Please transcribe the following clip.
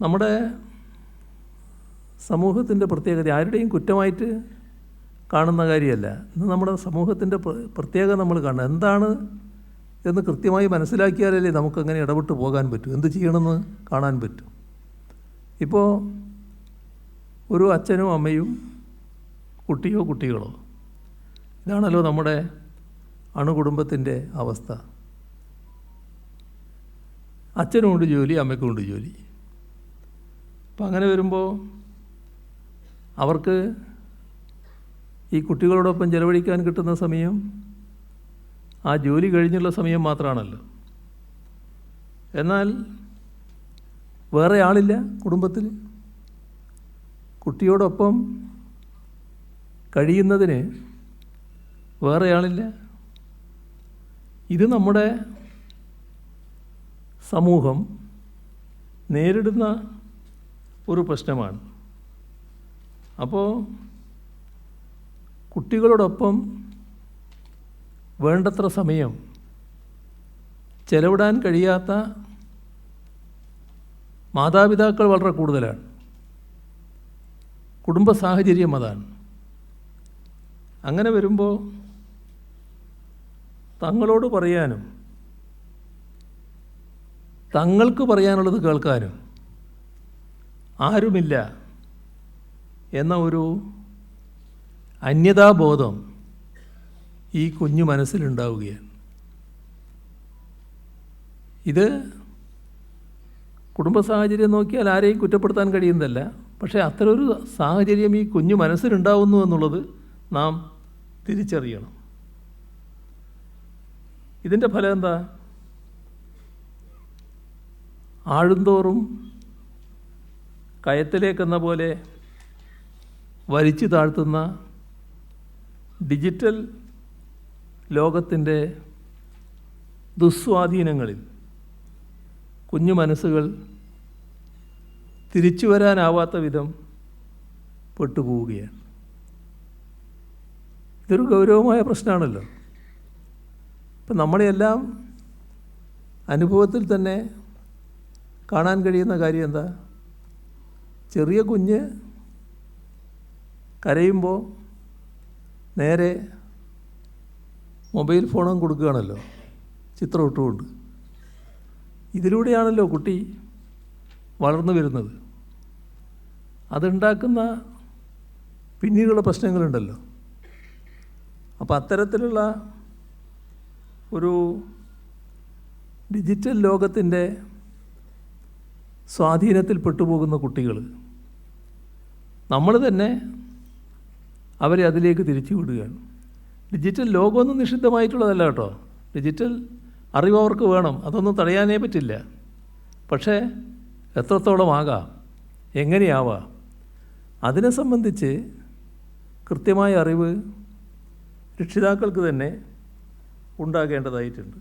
നമ്മുടെ സമൂഹത്തിൻ്റെ പ്രത്യേകത ആരുടെയും കുറ്റമായിട്ട് കാണുന്ന കാര്യമല്ല. ഇന്ന് നമ്മുടെ സമൂഹത്തിൻ്റെ പ്രത്യേകത നമ്മൾ കാണണം. എന്താണ് എന്ന് കൃത്യമായി മനസ്സിലാക്കിയാലല്ലേ നമുക്കങ്ങനെ ഇടപെട്ട് പോകാൻ പറ്റും, എന്ത് ചെയ്യണമെന്ന് കാണാൻ പറ്റും. ഇപ്പോൾ ഒരു അച്ഛനും അമ്മയും കുട്ടിയോ കുട്ടികളോ, ഇതാണല്ലോ നമ്മുടെ അണുകുടുംബത്തിൻ്റെ അവസ്ഥ. അച്ഛനുമുണ്ട് ജോലി, അമ്മയ്ക്കുമുണ്ട് ജോലി. അപ്പം അങ്ങനെ വരുമ്പോൾ അവർക്ക് ഈ കുട്ടികളോടൊപ്പം ചെലവഴിക്കാൻ കിട്ടുന്ന സമയം ആ ജോലി കഴിഞ്ഞുള്ള സമയം മാത്രമാണല്ലോ. എന്നാൽ വേറെ ആളില്ല കുടുംബത്തിൽ. കുട്ടിയോടൊപ്പം കഴിയുന്നതിന് വേറെ ആളില്ല. ഇത് നമ്മുടെ സമൂഹം നേരിടുന്ന ഒരു പ്രശ്നമാണ്. അപ്പോൾ കുട്ടികളോടൊപ്പം വേണ്ടത്ര സമയം ചെലവിടാൻ കഴിയാത്ത മാതാപിതാക്കൾ വളരെ കൂടുതലാണ്. കുടുംബ സാഹചര്യം അതാണ്. അങ്ങനെ വരുമ്പോൾ തങ്ങളോട് പറയാനും തങ്ങൾക്ക് പറയാനുള്ളത് കേൾക്കാനും ആരുമില്ല എന്ന ഒരു അന്യതാബോധം ഈ കുഞ്ഞു മനസ്സിലുണ്ടാവുകയാണ്. ഇത് കുടുംബ സാഹചര്യം നോക്കിയാൽ ആരെയും കുറ്റപ്പെടുത്താൻ കഴിയുന്നതല്ല. പക്ഷേ അത്തരമൊരു സാഹചര്യം ഈ കുഞ്ഞു മനസ്സിലുണ്ടാവുന്നു എന്നുള്ളത് നാം തിരിച്ചറിയണം. ഇതിൻ്റെ ഫലം എന്താ? ആഴുന്തോറും കയത്തിലേക്കെന്ന പോലെ വലിച്ചു താഴ്ത്തുന്ന ഡിജിറ്റൽ ലോകത്തിൻ്റെ ദുസ്വാധീനങ്ങളിൽ കുഞ്ഞു മനസ്സുകൾ തിരിച്ചു വരാനാവാത്ത വിധം പെട്ടുപോവുകയാണ്. ഇതൊരു ഗൗരവമായ പ്രശ്നമാണല്ലോ. ഇപ്പം നമ്മളെല്ലാം അനുഭവത്തിൽ തന്നെ കാണാൻ കഴിയുന്ന കാര്യം എന്താ? ചെറിയ കുഞ്ഞ് കരയുമ്പോൾ നേരെ മൊബൈൽ ഫോണും കൊടുക്കുകയാണല്ലോ, ചിത്രം ഇട്ടുകൊണ്ട്. ഇതിലൂടെയാണല്ലോ കുട്ടി വളർന്നു വരുന്നത്. അതുണ്ടാക്കുന്ന പിന്നീടുള്ള പ്രശ്നങ്ങളുണ്ടല്ലോ. അപ്പോൾ അത്തരത്തിലുള്ള ഒരു ഡിജിറ്റൽ ലോകത്തിൻ്റെ സ്വാധീനത്തിൽ പെട്ടുപോകുന്ന കുട്ടികൾ നമ്മൾ തന്നെ അവരെ അതിലേക്ക് തിരിച്ചു വിടുകയാണ്. ഡിജിറ്റൽ ലോകമൊന്നും നിഷിദ്ധമായിട്ടുള്ളതല്ല കേട്ടോ. ഡിജിറ്റൽ അറിവ് അവർക്ക് വേണം, അതൊന്നും തടയാനേ പറ്റില്ല. പക്ഷേ എത്രത്തോളം ആകാം, എങ്ങനെയാവാം, അതിനെ സംബന്ധിച്ച് കൃത്യമായ അറിവ് രക്ഷിതാക്കൾക്ക് തന്നെ ഉണ്ടാകേണ്ടതായിട്ടുണ്ട്.